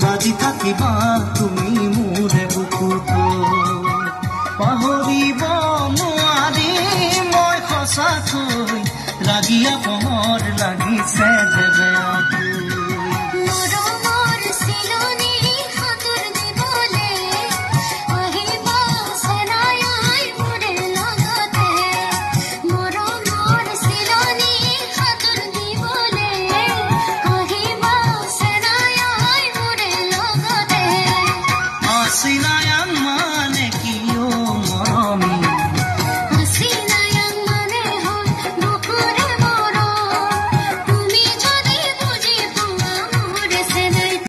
বাজি থাকিবা তুমি মোৰে বুকুত পাহৰিব নোৱাৰি মই সঁচাকৈ লাগি আপনৰ লাগিছে